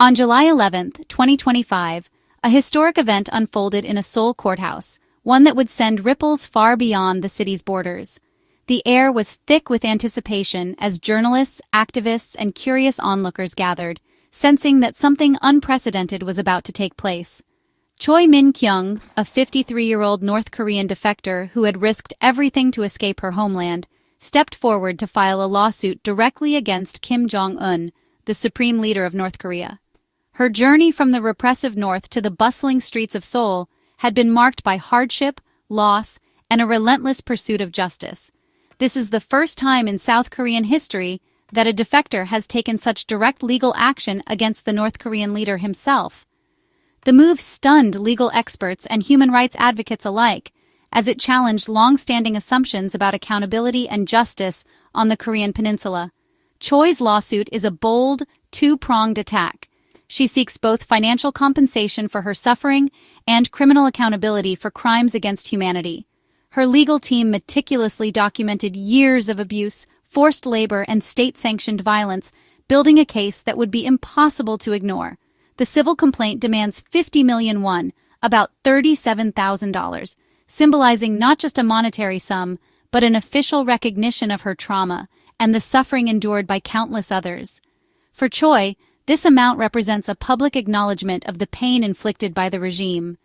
On July 11, 2025, a historic event unfolded in a Seoul courthouse, one that would send ripples far beyond the city's borders. The air was thick with anticipation as journalists, activists, and curious onlookers gathered, sensing that something unprecedented was about to take place. Choi Min-kyung, a 53-year-old North Korean defector who had risked everything to escape her homeland, stepped forward to file a lawsuit directly against Kim Jong Un, the supreme leader of North Korea. Her journey from the repressive north to the bustling streets of Seoul had been marked by hardship, loss, and a relentless pursuit of justice. This is the first time in South Korean history that a defector has taken such direct legal action against the North Korean leader himself. The move stunned legal experts and human rights advocates alike, as it challenged long-standing assumptions about accountability and justice on the Korean peninsula. Choi's lawsuit is a bold, two-pronged attack. She seeks both financial compensation for her suffering and criminal accountability for crimes against humanity. Her legal team meticulously documented years of abuse, forced labor, and state-sanctioned violence, building a case that would be impossible to ignore. The civil complaint demands 50 million won, about $37,000, symbolizing not just a monetary sum, but an official recognition of her trauma and the suffering endured by countless others. For Choi, this amount represents a public acknowledgement of the pain inflicted by the regime.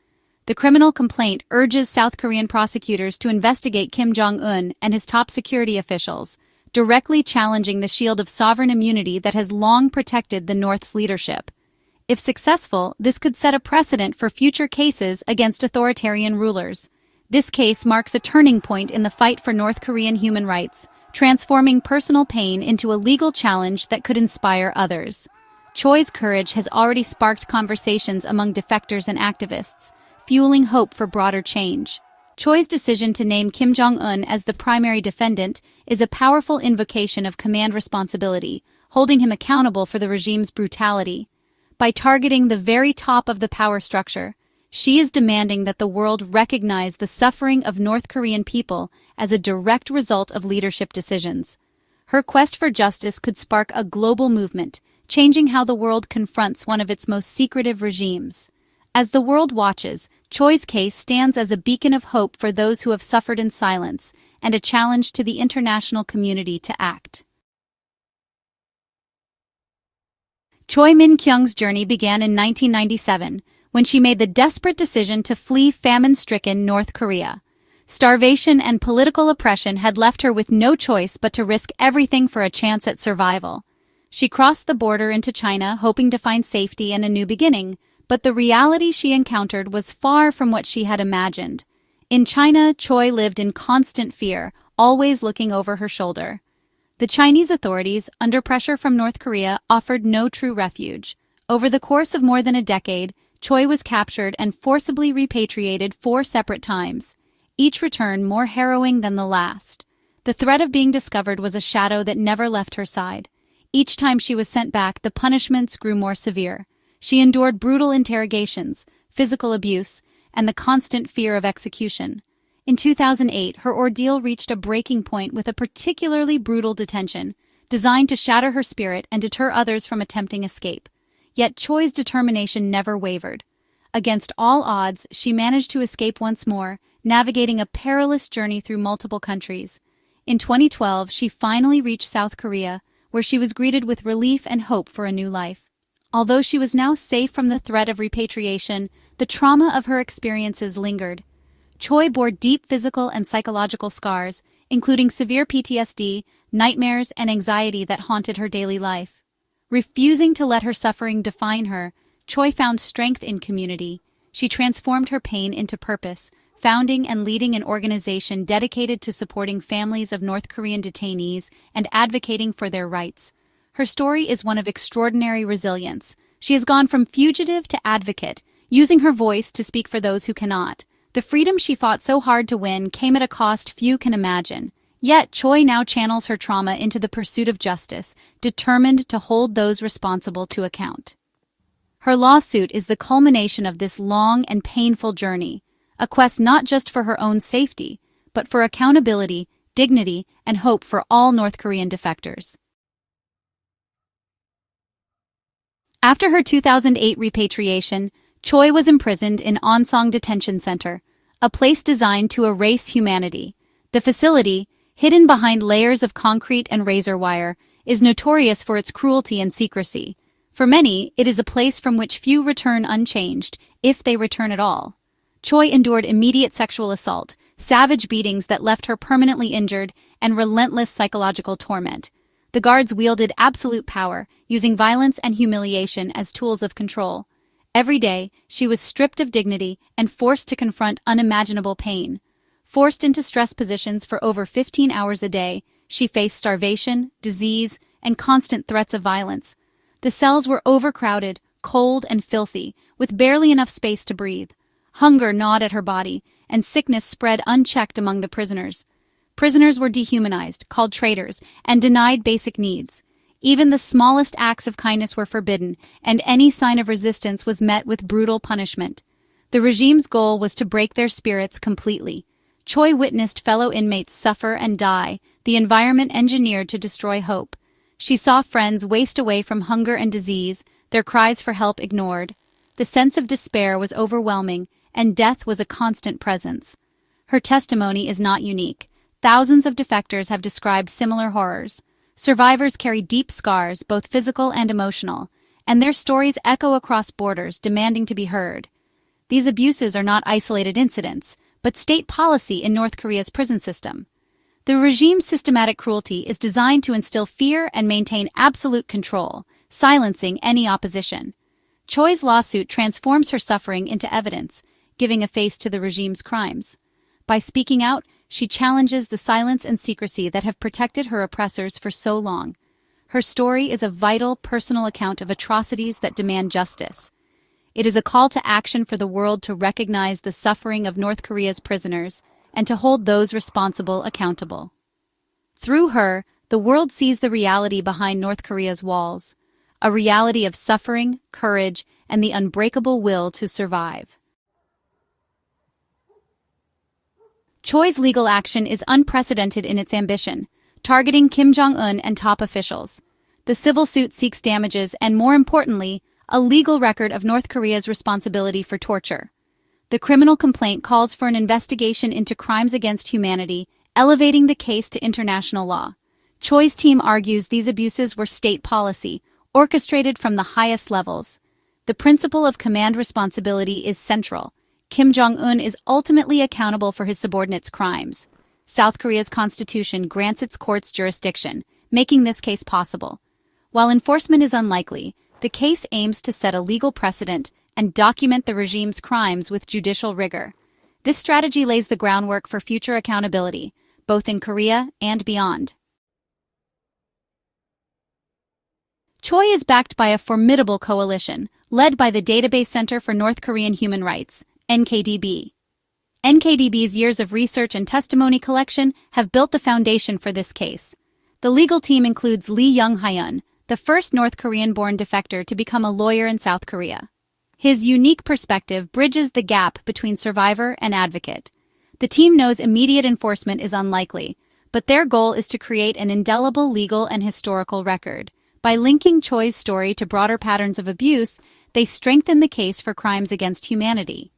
The criminal complaint urges South Korean prosecutors to investigate Kim Jong Un and his top security officials, directly challenging the shield of sovereign immunity that has long protected the North's leadership. If successful, this could set a precedent for future cases against authoritarian rulers. This case marks a turning point in the fight for North Korean human rights, transforming personal pain into a legal challenge that could inspire others. Choi's courage has already sparked conversations among defectors and activists, fueling hope for broader change. Choi's decision to name Kim Jong Un as the primary defendant is a powerful invocation of command responsibility, holding him accountable for the regime's brutality. By targeting the very top of the power structure, she is demanding that the world recognize the suffering of North Korean people as a direct result of leadership decisions. Her quest for justice could spark a global movement, changing how the world confronts one of its most secretive regimes. As the world watches, Choi's case stands as a beacon of hope for those who have suffered in silence and a challenge to the international community to act. Choi Min-kyung's journey began in 1997, when she made the desperate decision to flee famine-stricken North Korea. Starvation and political oppression had left her with no choice but to risk everything for a chance at survival. She crossed the border into China, hoping to find safety and a new beginning, but the reality she encountered was far from what she had imagined. In China, Choi lived in constant fear, always looking over her shoulder. The Chinese authorities, under pressure from North Korea, offered no true refuge. Over the course of more than a decade, Choi was captured and forcibly repatriated 4 separate times, each return more harrowing than the last. The threat of being discovered was a shadow that never left her side. Each time she was sent back, the punishments grew more severe. She endured brutal interrogations, physical abuse, and the constant fear of execution. In 2008, her ordeal reached a breaking point with a particularly brutal detention, designed to shatter her spirit and deter others from attempting escape. Yet Choi's determination never wavered. Against all odds, she managed to escape once more, navigating a perilous journey through multiple countries. In 2012, she finally reached South Korea, where she was greeted with relief and hope for a new life. Although she was now safe from the threat of repatriation, the trauma of her experiences lingered. Choi bore deep physical and psychological scars, including severe PTSD, nightmares, and anxiety that haunted her daily life. Refusing to let her suffering define her, Choi found strength in community. She transformed her pain into purpose, founding and leading an organization dedicated to supporting families of North Korean detainees and advocating for their rights. Her story is one of extraordinary resilience. She has gone from fugitive to advocate, using her voice to speak for those who cannot. The freedom she fought so hard to win came at a cost few can imagine. Yet Choi now channels her trauma into the pursuit of justice, determined to hold those responsible to account. Her lawsuit is the culmination of this long and painful journey, a quest not just for her own safety, but for accountability, dignity, and hope for all North Korean defectors. After her 2008 repatriation, Choi was imprisoned in Onsong Detention Center, a place designed to erase humanity. The facility, hidden behind layers of concrete and razor wire, is notorious for its cruelty and secrecy. For many, it is a place from which few return unchanged, if they return at all. Choi endured immediate sexual assault, savage beatings that left her permanently injured, and relentless psychological torment. The guards wielded absolute power, using violence and humiliation as tools of control. Every day, she was stripped of dignity and forced to confront unimaginable pain. Forced into stress positions for over 15 hours a day, she faced starvation, disease, and constant threats of violence. The cells were overcrowded, cold, and filthy, with barely enough space to breathe. Hunger gnawed at her body, and sickness spread unchecked among the prisoners. Prisoners were dehumanized, called traitors, and denied basic needs. Even the smallest acts of kindness were forbidden, and any sign of resistance was met with brutal punishment. The regime's goal was to break their spirits completely. Choi witnessed fellow inmates suffer and die, the environment engineered to destroy hope. She saw friends waste away from hunger and disease, their cries for help ignored. The sense of despair was overwhelming, and death was a constant presence. Her testimony is not unique. Thousands of defectors have described similar horrors. Survivors carry deep scars, both physical and emotional, and their stories echo across borders, demanding to be heard. These abuses are not isolated incidents, but state policy in North Korea's prison system. The regime's systematic cruelty is designed to instill fear and maintain absolute control, silencing any opposition. Choi's lawsuit transforms her suffering into evidence, giving a face to the regime's crimes. By speaking out, she challenges the silence and secrecy that have protected her oppressors for so long. Her story is a vital, personal account of atrocities that demand justice. It is a call to action for the world to recognize the suffering of North Korea's prisoners and to hold those responsible accountable. Through her, the world sees the reality behind North Korea's walls, a reality of suffering, courage, and the unbreakable will to survive. Choi's legal action is unprecedented in its ambition, targeting Kim Jong Un and top officials. The civil suit seeks damages and, more importantly, a legal record of North Korea's responsibility for torture. The criminal complaint calls for an investigation into crimes against humanity, elevating the case to international law. Choi's team argues these abuses were state policy, orchestrated from the highest levels. The principle of command responsibility is central. Kim Jong Un is ultimately accountable for his subordinates' crimes. South Korea's constitution grants its courts jurisdiction, making this case possible. While enforcement is unlikely, the case aims to set a legal precedent and document the regime's crimes with judicial rigor. This strategy lays the groundwork for future accountability, both in Korea and beyond. Choi is backed by a formidable coalition, led by the Database Center for North Korean Human Rights, NKDB. NKDB's years of research and testimony collection have built the foundation for this case. The legal team includes Lee Young-hyun, the first North Korean-born defector to become a lawyer in South Korea. His unique perspective bridges the gap between survivor and advocate. The team knows immediate enforcement is unlikely, but their goal is to create an indelible legal and historical record. By linking Choi's story to broader patterns of abuse, they strengthen the case for crimes against humanity.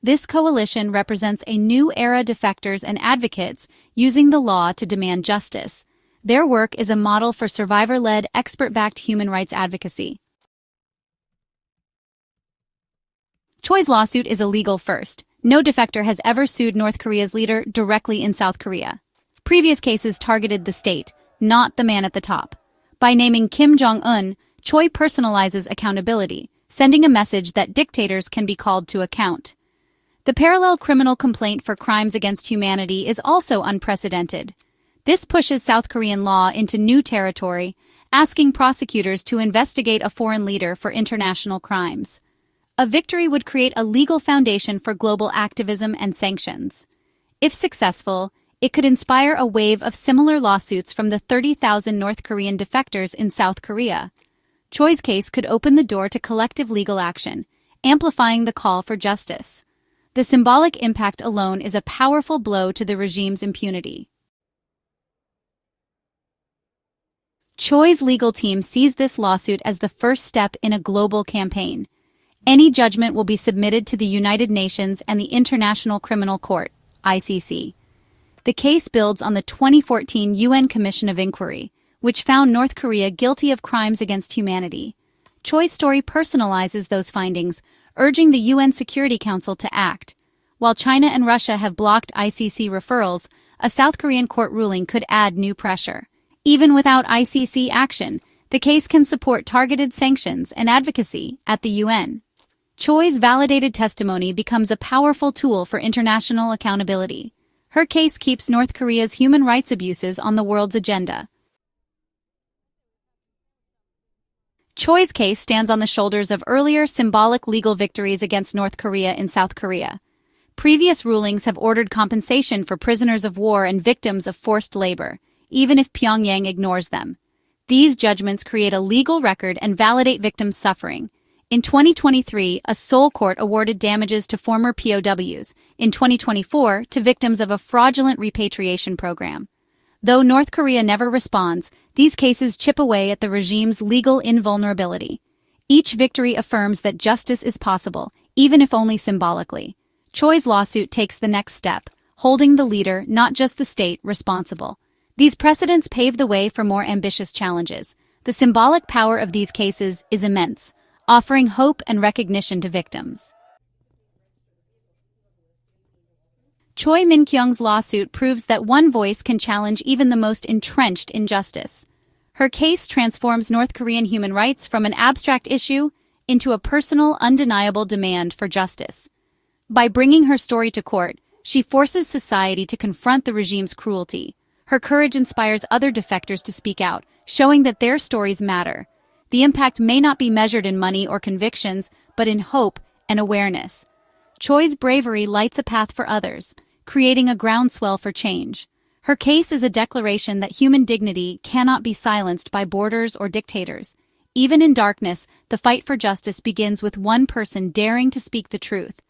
This coalition represents a new era of defectors and advocates using the law to demand justice. Their work is a model for survivor-led, expert-backed human rights advocacy. Choi's lawsuit is a legal first. No defector has ever sued North Korea's leader directly in South Korea. Previous cases targeted the state, not the man at the top. By naming Kim Jong Un, Choi personalizes accountability, sending a message that dictators can be called to account. The parallel criminal complaint for crimes against humanity is also unprecedented. This pushes South Korean law into new territory, asking prosecutors to investigate a foreign leader for international crimes. A victory would create a legal foundation for global activism and sanctions. If successful, it could inspire a wave of similar lawsuits from the 30,000 North Korean defectors in South Korea. Choi's case could open the door to collective legal action, amplifying the call for justice. The symbolic impact alone is a powerful blow to the regime's impunity. Choi's legal team sees this lawsuit as the first step in a global campaign. Any judgment will be submitted to the United Nations and the International Criminal Court, ICC. The case builds on the 2014 UN Commission of Inquiry, which found North Korea guilty of crimes against humanity. Choi's story personalizes those findings, urging the UN Security Council to act. While China and Russia have blocked ICC referrals, a South Korean court ruling could add new pressure. Even without ICC action, the case can support targeted sanctions and advocacy at the UN. Choi's validated testimony becomes a powerful tool for international accountability. Her case keeps North Korea's human rights abuses on the world's agenda. Choi's case stands on the shoulders of earlier symbolic legal victories against North Korea in South Korea. Previous rulings have ordered compensation for prisoners of war and victims of forced labor, even if Pyongyang ignores them. These judgments create a legal record and validate victims' suffering. In 2023, a Seoul court awarded damages to former POWs, in 2024 to victims of a fraudulent repatriation program. Though North Korea never responds, these cases chip away at the regime's legal invulnerability. Each victory affirms that justice is possible, even if only symbolically. Choi's lawsuit takes the next step, holding the leader, not just the state, responsible. These precedents pave the way for more ambitious challenges. The symbolic power of these cases is immense, offering hope and recognition to victims. Choi Min-kyung's lawsuit proves that one voice can challenge even the most entrenched injustice. Her case transforms North Korean human rights from an abstract issue into a personal, undeniable demand for justice. By bringing her story to court, she forces society to confront the regime's cruelty. Her courage inspires other defectors to speak out, showing that their stories matter. The impact may not be measured in money or convictions, but in hope and awareness. Choi's bravery lights a path for others, creating a groundswell for change. Her case is a declaration that human dignity cannot be silenced by borders or dictators. Even in darkness, the fight for justice begins with one person daring to speak the truth.